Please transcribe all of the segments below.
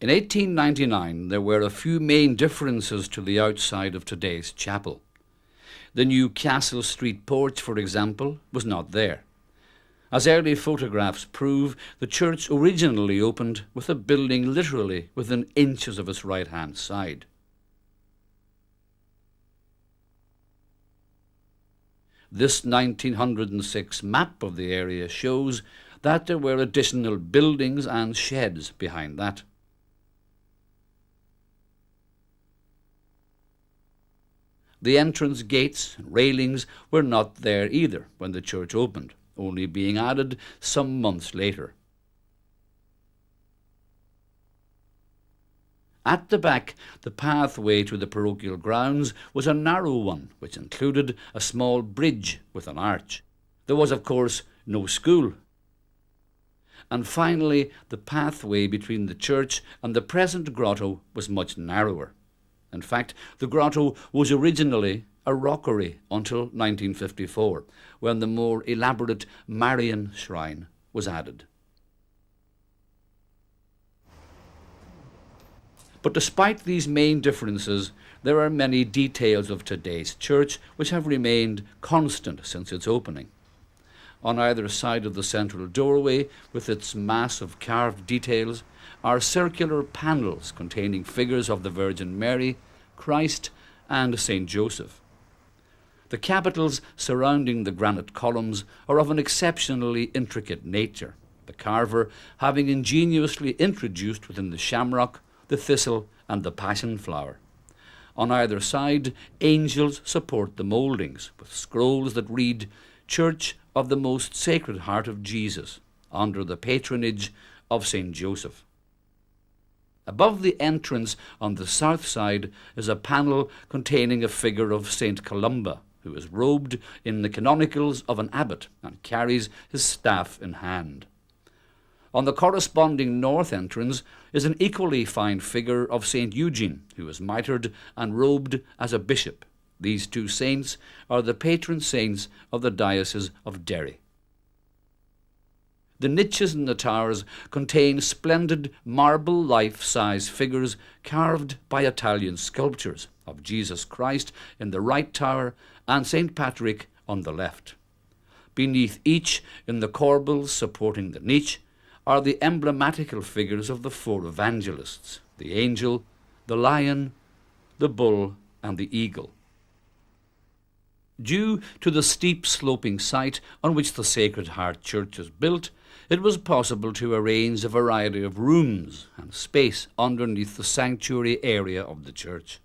In 1899 there were a few main differences to the outside of today's chapel. The new Castle Street porch, for example, was not there. As early photographs prove, the church originally opened with the building literally within inches of its right-hand side. This 1906 map of the area shows that there were additional buildings and sheds behind that. The entrance gates and railings were not there either when the church opened, only being added some months later. At the back, the pathway to the parochial grounds was a narrow one, which included a small bridge with an arch. There was, of course, no school. And finally, the pathway between the church and the present grotto was much narrower. In fact, the grotto was originally a rockery until 1954, when the more elaborate Marian shrine was added. But despite these main differences, there are many details of today's church which have remained constant since its opening. On either side of the central doorway, with its mass of carved details, are circular panels containing figures of the Virgin Mary, Christ, and Saint Joseph. The capitals surrounding the granite columns are of an exceptionally intricate nature, the carver having ingeniously introduced within the shamrock the thistle and the passion flower. On either side, angels support the mouldings, with scrolls that read, "Church of the Most Sacred Heart of Jesus," under the patronage of Saint Joseph. Above the entrance on the south side is a panel containing a figure of Saint Columba, who is robed in the canonicals of an abbot and carries his staff in hand. On the corresponding north entrance is an equally fine figure of Saint Eugene, who is mitred and robed as a bishop. These two saints are the patron saints of the Diocese of Derry. The niches in the towers contain splendid marble life-size figures carved by Italian sculptors of Jesus Christ in the right tower and St. Patrick on the left. Beneath each, in the corbels supporting the niche, are the emblematical figures of the four evangelists, the angel, the lion, the bull, and the eagle. Due to the steep sloping site on which the Sacred Heart Church is built, it was possible to arrange a variety of rooms and space underneath the sanctuary area of the church.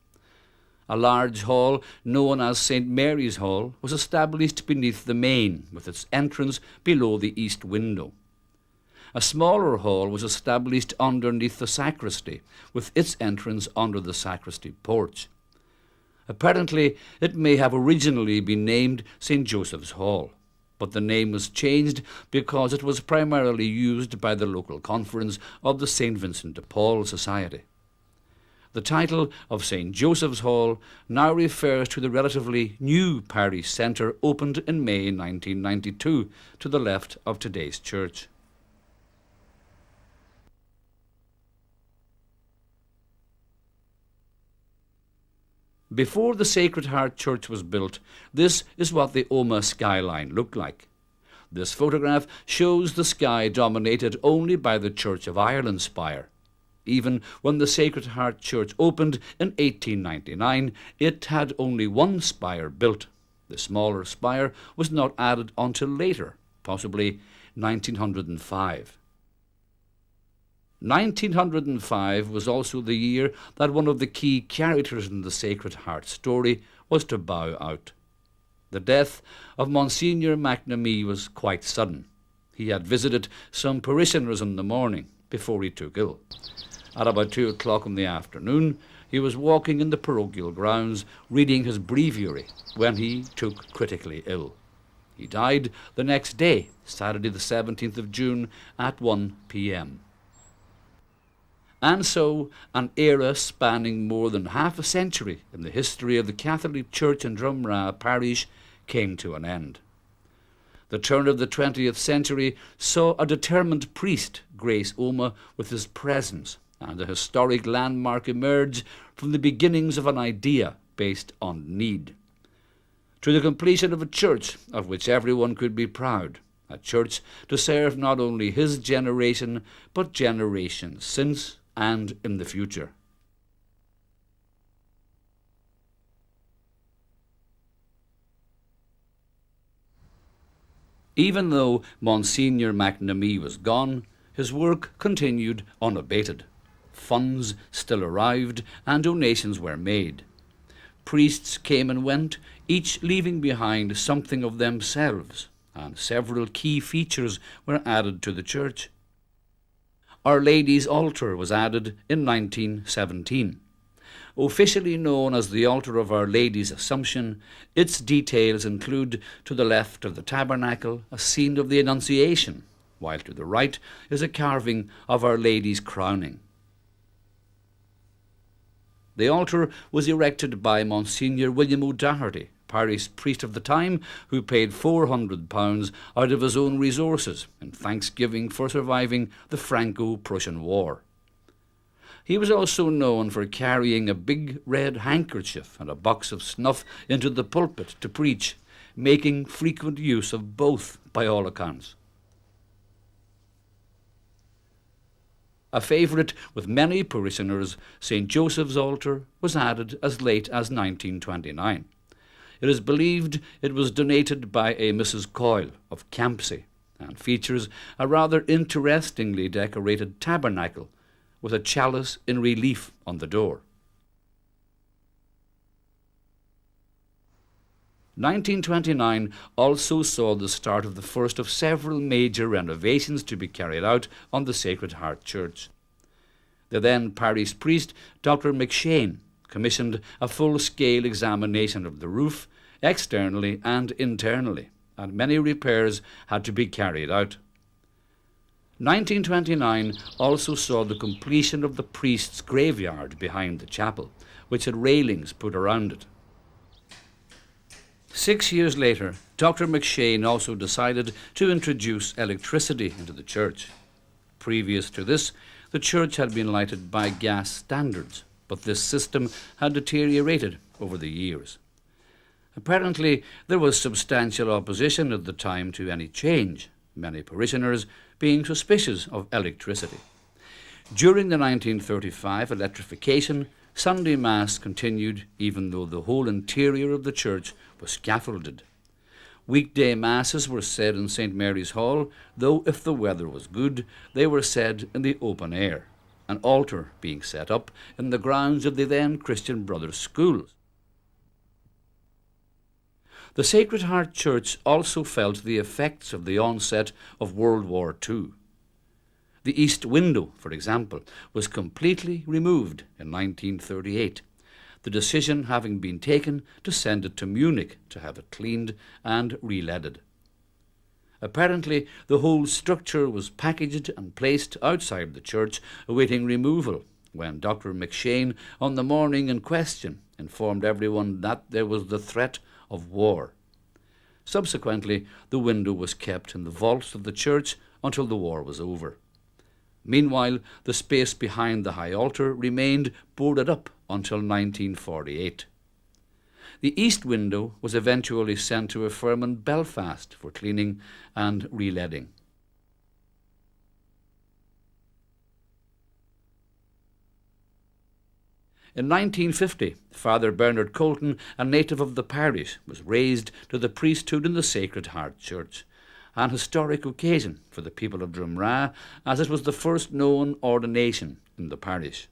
A large hall, known as St. Mary's Hall, was established beneath the main, with its entrance below the east window. A smaller hall was established underneath the sacristy, with its entrance under the sacristy porch. Apparently, it may have originally been named St. Joseph's Hall, but the name was changed because it was primarily used by the local conference of the St. Vincent de Paul Society. The title of St. Joseph's Hall now refers to the relatively new parish centre opened in May 1992 to the left of today's church. Before the Sacred Heart Church was built, this is what the Omagh skyline looked like. This photograph shows the sky dominated only by the Church of Ireland spire. Even when the Sacred Heart Church opened in 1899, it had only one spire built. The smaller spire was not added until later, possibly 1905. 1905 was also the year that one of the key characters in the Sacred Heart story was to bow out. The death of Monsignor McNamee was quite sudden. He had visited some parishioners in the morning before he took ill. At about 2 o'clock in the afternoon, he was walking in the parochial grounds reading his breviary when he took critically ill. He died the next day, Saturday the 17th of June at 1 p.m. And so, an era spanning more than half a century in the history of the Catholic Church in Drumragh parish came to an end. The turn of the 20th century saw a determined priest grace Omagh with his presence and a historic landmark emerge from the beginnings of an idea based on need, to the completion of a church of which everyone could be proud, a church to serve not only his generation, but generations since and in the future. Even though Monsignor McNamee was gone, his work continued unabated. Funds still arrived and donations were made. Priests came and went, each leaving behind something of themselves, and several key features were added to the church. Our Lady's altar was added in 1917. Officially known as the Altar of Our Lady's Assumption, its details include, to the left of the tabernacle, a scene of the Annunciation, while to the right is a carving of Our Lady's crowning. The altar was erected by Monsignor William O'Doherty, parish priest of the time, who paid £400 out of his own resources in thanksgiving for surviving the Franco-Prussian War. He was also known for carrying a big red handkerchief and a box of snuff into the pulpit to preach, making frequent use of both by all accounts. A favourite with many parishioners, St. Joseph's altar was added as late as 1929. It is believed it was donated by a Mrs. Coyle of Campsie and features a rather interestingly decorated tabernacle with a chalice in relief on the door. 1929 also saw the start of the first of several major renovations to be carried out on the Sacred Heart Church. The then parish priest, Dr. McShane, commissioned a full-scale examination of the roof, externally and internally, and many repairs had to be carried out. 1929 also saw the completion of the priest's graveyard behind the chapel, which had railings put around it. 6 years later, Dr. McShane also decided to introduce electricity into the church. Previous to this, the church had been lighted by gas standards, but this system had deteriorated over the years. Apparently, there was substantial opposition at the time to any change, many parishioners being suspicious of electricity. During the 1935 electrification, Sunday Mass continued even though the whole interior of the church was scaffolded. Weekday Masses were said in St. Mary's Hall, though if the weather was good, they were said in the open air, an altar being set up in the grounds of the then Christian Brothers schools. The Sacred Heart Church also felt the effects of the onset of World War II. The east window, for example, was completely removed in 1938, the decision having been taken to send it to Munich to have it cleaned and re-leaded. Apparently, the whole structure was packaged and placed outside the church, awaiting removal, when Dr. McShane, on the morning in question, informed everyone that there was the threat of war. Subsequently, the window was kept in the vaults of the church until the war was over. Meanwhile, the space behind the high altar remained boarded up until 1948. The east window was eventually sent to a firm in Belfast for cleaning and re-leading. In 1950, Father Bernard Colton, a native of the parish, was raised to the priesthood in the Sacred Heart Church, an historic occasion for the people of Drumragh, as it was the first known ordination in the parish.